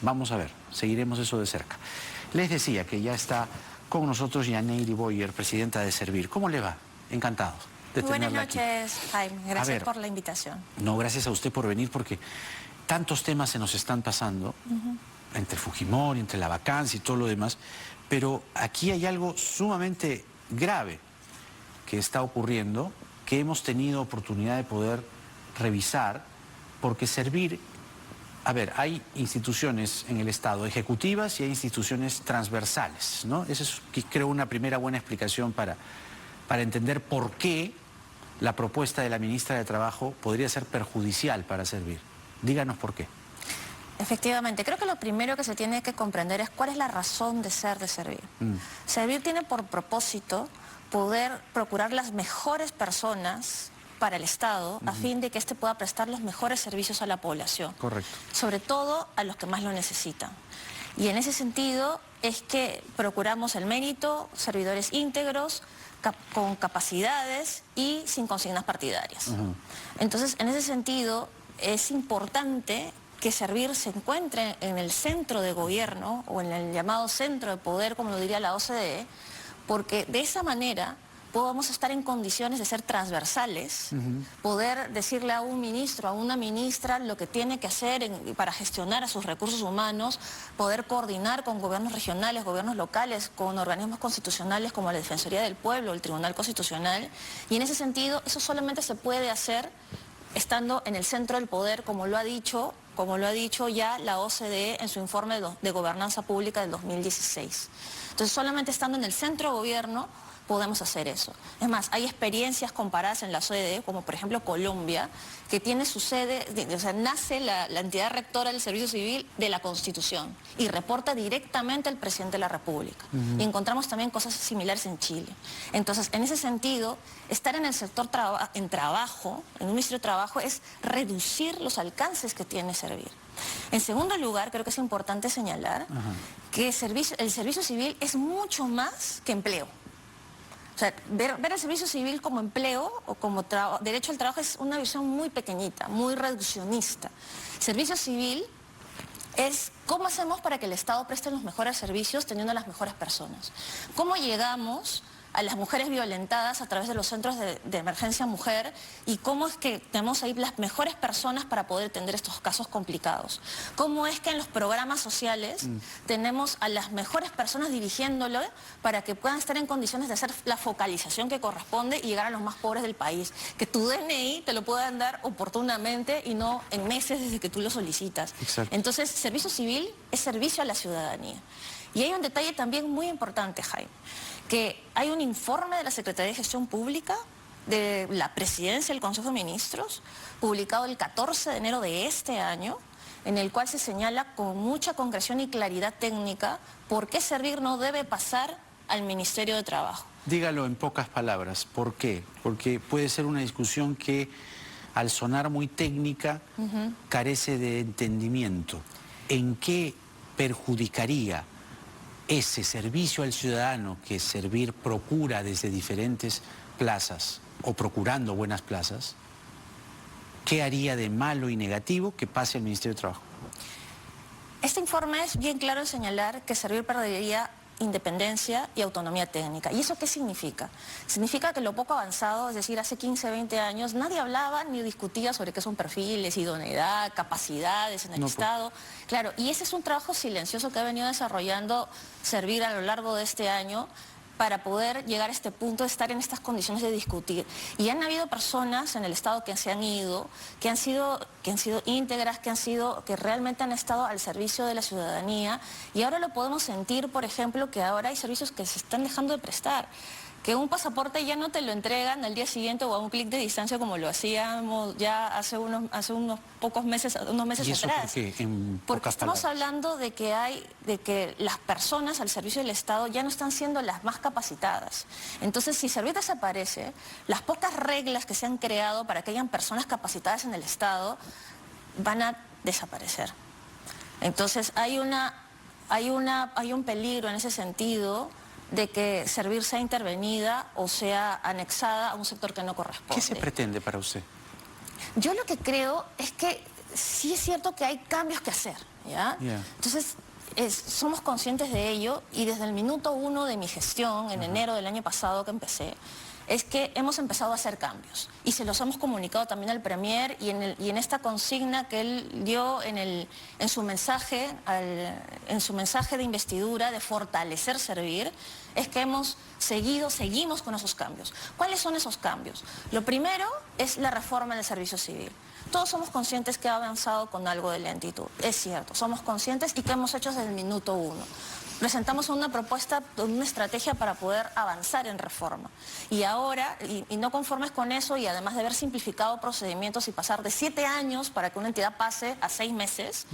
Vamos a ver, seguiremos eso de cerca. Les decía que ya está con nosotros Yaneiri Boyer, presidenta de Servir. ¿Cómo le va? Encantados de tenerla Buenas noches, aquí. Jaime. Gracias por la invitación. No, gracias a usted por venir, porque tantos temas se nos están pasando, entre Fujimori, entre la vacancia y todo lo demás, pero aquí hay algo sumamente grave que está ocurriendo, que hemos tenido oportunidad de poder revisar, porque Servir... A ver, hay instituciones en el Estado ejecutivas y hay instituciones transversales, ¿no? Esa es, creo, una primera buena explicación para entender por qué la propuesta de la ministra de Trabajo podría ser perjudicial para Servir. Díganos por qué. Efectivamente, creo que lo primero que se tiene que comprender es cuál es la razón de ser de Servir. Servir tiene por propósito poder procurar las mejores personas para el Estado, a fin de que éste pueda prestar los mejores servicios a la población. Correcto. Sobre todo a los que más lo necesitan. Y en ese sentido es que procuramos el mérito, servidores íntegros, con capacidades y sin consignas partidarias. Entonces, en ese sentido, es importante que Servir se encuentre en el centro de gobierno o en el llamado centro de poder, como lo diría la OCDE, porque de esa manera podamos estar en condiciones de ser transversales, poder decirle a un ministro, a una ministra lo que tiene que hacer para gestionar a sus recursos humanos, poder coordinar con gobiernos regionales, gobiernos locales, con organismos constitucionales como la Defensoría del Pueblo, el Tribunal Constitucional, y en ese sentido eso solamente se puede hacer estando en el centro del poder, como lo ha dicho ya la OCDE en su informe de gobernanza pública del 2016. Entonces, solamente estando en el centro de gobierno podemos hacer eso. Es más, hay experiencias comparadas en la OCDE, como por ejemplo Colombia, que tiene su sede, o sea, nace la entidad rectora del Servicio Civil de la Constitución y reporta directamente al presidente de la República. Y encontramos también cosas similares en Chile. Entonces, en ese sentido, estar en el sector trabajo, en un Ministerio de Trabajo, es reducir los alcances que tiene Servir. En segundo lugar, creo que es importante señalar que el servicio civil es mucho más que empleo. O sea, ver el servicio civil como empleo o como derecho al trabajo es una visión muy pequeñita, muy reduccionista. Servicio civil es cómo hacemos para que el Estado preste los mejores servicios teniendo a las mejores personas. ¿Cómo llegamos a las mujeres violentadas a través de los centros de emergencia mujer y cómo es que tenemos ahí las mejores personas para poder atender estos casos complicados? ¿Cómo es que en los programas sociales tenemos a las mejores personas dirigiéndolo para que puedan estar en condiciones de hacer la focalización que corresponde y llegar a los más pobres del país? Que tu DNI te lo puedan dar oportunamente y no en meses desde que tú lo solicitas. Exacto. Entonces, servicio civil es servicio a la ciudadanía. Y hay un detalle también muy importante, Jaime, que hay un informe de la Secretaría de Gestión Pública, de la Presidencia del Consejo de Ministros, publicado el 14 de enero de este año, en el cual se señala con mucha concreción y claridad técnica por qué Servir no debe pasar al Ministerio de Trabajo. Dígalo en pocas palabras, ¿por qué? Porque puede ser una discusión que, al sonar muy técnica, carece de entendimiento. ¿En qué perjudicaría ese servicio al ciudadano que Servir procura desde diferentes plazas o procurando buenas plazas? ¿Qué haría de malo y negativo que pase al Ministerio de Trabajo? Este informe es bien claro en señalar que Servir perdería independencia y autonomía técnica. ¿Y eso qué significa? Significa que lo poco avanzado, es decir, hace 15, 20 años, nadie hablaba ni discutía sobre qué son perfiles, idoneidad, capacidades en el Estado. Claro, y ese es un trabajo silencioso que ha venido desarrollando Servir a lo largo de este año para poder llegar a este punto de estar en estas condiciones de discutir. Y han habido personas en el Estado que se han ido, que han sido íntegras, que realmente han estado al servicio de la ciudadanía, y ahora lo podemos sentir, por ejemplo, que ahora hay servicios que se están dejando de prestar. Que un pasaporte ya no te lo entregan al día siguiente o a un clic de distancia como lo hacíamos ya hace unos pocos meses, ¿Y eso atrás. por qué, en Porque pocas estamos palabras? hablando de que las personas al servicio del Estado ya no están siendo las más capacitadas. Entonces, si Servir desaparece, las pocas reglas que se han creado para que hayan personas capacitadas en el Estado van a desaparecer. Entonces, hay un peligro en ese sentido de que Servir sea intervenida o sea anexada a un sector que no corresponde. ¿Qué se pretende para usted? Yo lo que creo es que sí es cierto que hay cambios que hacer. ¿ya? Entonces, somos conscientes de ello y desde el minuto 1 de mi gestión, en enero del año pasado que empecé, es que hemos empezado a hacer cambios y se los hemos comunicado también al Premier y en esta consigna que él dio en su mensaje de investidura de fortalecer servir, es que seguimos con esos cambios. ¿Cuáles son esos cambios? Lo primero es la reforma del servicio civil. Todos somos conscientes que ha avanzado con algo de lentitud, es cierto, somos conscientes y que hemos hecho desde el minuto 1. Presentamos una propuesta, una estrategia para poder avanzar en reforma. Y ahora, y no conformes con eso, y además de haber simplificado procedimientos y pasar de 7 años para que una entidad pase a 6 meses,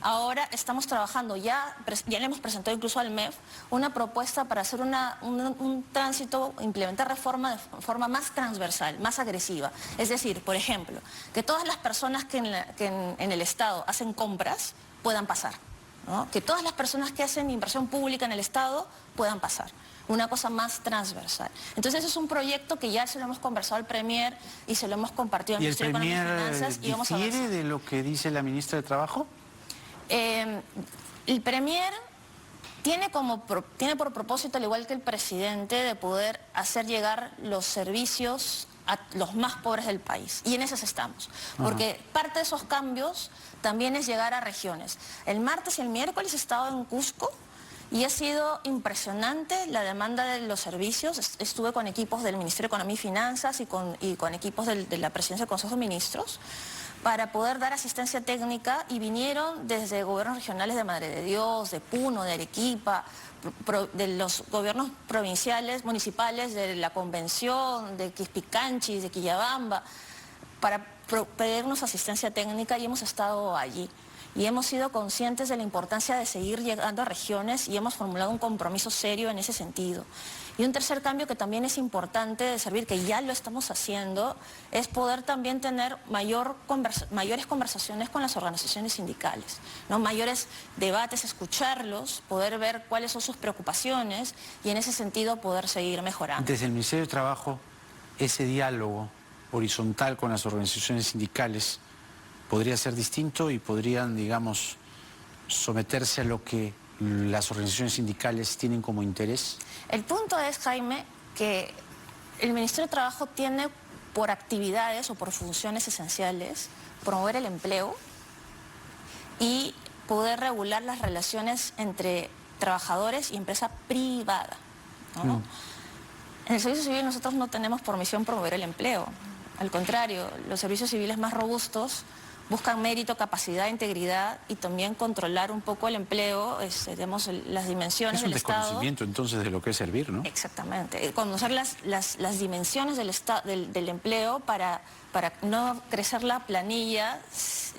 ahora estamos trabajando, ya le hemos presentado incluso al MEF, una propuesta para hacer un tránsito, implementar reforma de forma más transversal, más agresiva. Es decir, por ejemplo, que todas las personas que en el Estado hacen compras puedan pasar. ¿No? Que todas las personas que hacen inversión pública en el Estado puedan pasar. Una cosa más transversal. Entonces, ese es un proyecto que ya se lo hemos conversado al Premier y se lo hemos compartido al Ministerio de Economía y Finanzas. ¿Y el Premier difiere de lo que dice la ministra de Trabajo? El Premier tiene por propósito, al igual que el presidente, de poder hacer llegar los servicios a los más pobres del país. Y en esas estamos. Porque parte de esos cambios también es llegar a regiones. El martes y el miércoles he estado en Cusco y ha sido impresionante la demanda de los servicios. Estuve con equipos del Ministerio de Economía y Finanzas y con equipos de la Presidencia del Consejo de Ministros para poder dar asistencia técnica y vinieron desde gobiernos regionales de Madre de Dios, de Puno, de Arequipa, de los gobiernos provinciales, municipales, de la Convención, de Quispicanchis, de Quillabamba, para pedirnos asistencia técnica y hemos estado allí. Y hemos sido conscientes de la importancia de seguir llegando a regiones y hemos formulado un compromiso serio en ese sentido. Y un tercer cambio que también es importante de servir, que ya lo estamos haciendo, es poder también tener mayores conversaciones con las organizaciones sindicales, ¿no? Mayores debates, escucharlos, poder ver cuáles son sus preocupaciones y en ese sentido poder seguir mejorando. Desde el Ministerio de Trabajo, ese diálogo horizontal con las organizaciones sindicales podría ser distinto y podrían, digamos, someterse a lo que las organizaciones sindicales tienen como interés. El punto es, Jaime, que el Ministerio de Trabajo tiene por actividades o por funciones esenciales promover el empleo y poder regular las relaciones entre trabajadores y empresa privada, ¿no? En el servicio civil nosotros no tenemos por misión promover el empleo. Al contrario, los servicios civiles más robustos buscan mérito, capacidad, integridad y también controlar un poco el empleo, digamos, las dimensiones del Estado. Es un desconocimiento entonces de lo que es servir, ¿no? Exactamente, conocer las dimensiones del empleo para no crecer la planilla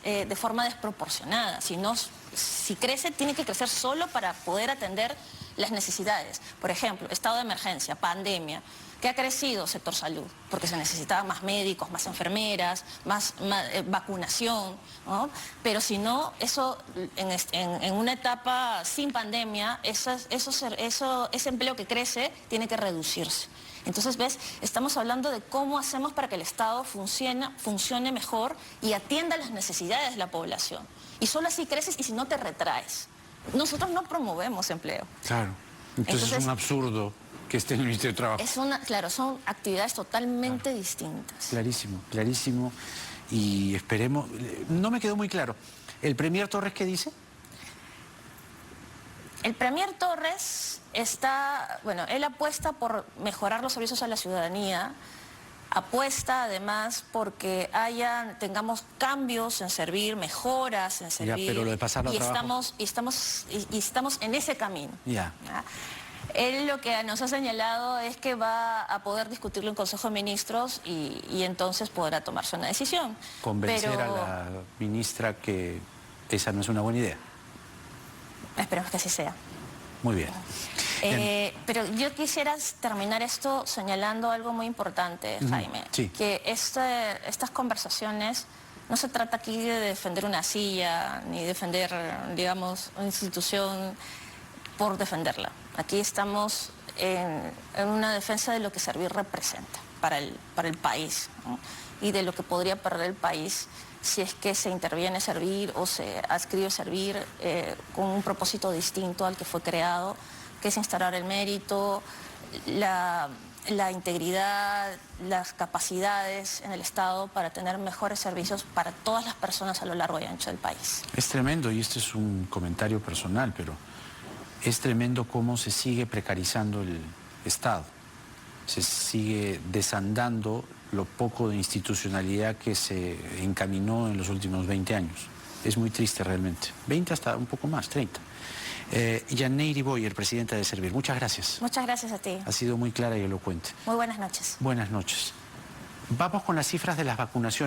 de forma desproporcionada. Si crece, tiene que crecer solo para poder atender las necesidades. Por ejemplo, estado de emergencia, pandemia. ¿Qué ha crecido? Sector salud, porque se necesitaban más médicos, más enfermeras, más vacunación, ¿no? Pero si no, eso en una etapa sin pandemia, ese empleo que crece tiene que reducirse. Entonces, ¿ves? Estamos hablando de cómo hacemos para que el Estado funcione mejor y atienda las necesidades de la población. Y solo así creces y si no te retraes. Nosotros no promovemos empleo. Claro. Entonces es un absurdo que esté en el Ministerio de Trabajo. Claro, son actividades totalmente distintas. Clarísimo, clarísimo. Y esperemos... No me quedó muy claro. ¿El Premier Torres qué dice? El Premier Torres él apuesta por mejorar los servicios a la ciudadanía, apuesta además porque tengamos cambios en servir, mejoras en servir. Ya, pero lo de pasar a trabajo. Y estamos en ese camino. Ya. Él lo que nos ha señalado es que va a poder discutirlo en Consejo de Ministros y entonces podrá tomarse una decisión. Convencer a la ministra que esa no es una buena idea. Esperemos que así sea. Muy bien. Pero yo quisiera terminar esto señalando algo muy importante, Jaime. Sí. Que estas conversaciones, no se trata aquí de defender una silla, ni defender, digamos, una institución por defenderla. Aquí estamos en una defensa de lo que servir representa para el país, ¿no? Y de lo que podría perder el país si es que se interviene servir o se adscribe servir con un propósito distinto al que fue creado, que es instaurar el mérito, la integridad, las capacidades en el Estado para tener mejores servicios para todas las personas a lo largo y ancho del país. Es tremendo, y este es un comentario personal, pero es tremendo cómo se sigue precarizando el Estado. Se sigue desandando lo poco de institucionalidad que se encaminó en los últimos 20 años. Es muy triste realmente. 20 hasta un poco más, 30. Yanneiri Boyer, presidenta de Servir, muchas gracias. Muchas gracias a ti. Ha sido muy clara y elocuente. Muy buenas noches. Buenas noches. Vamos con las cifras de las vacunaciones.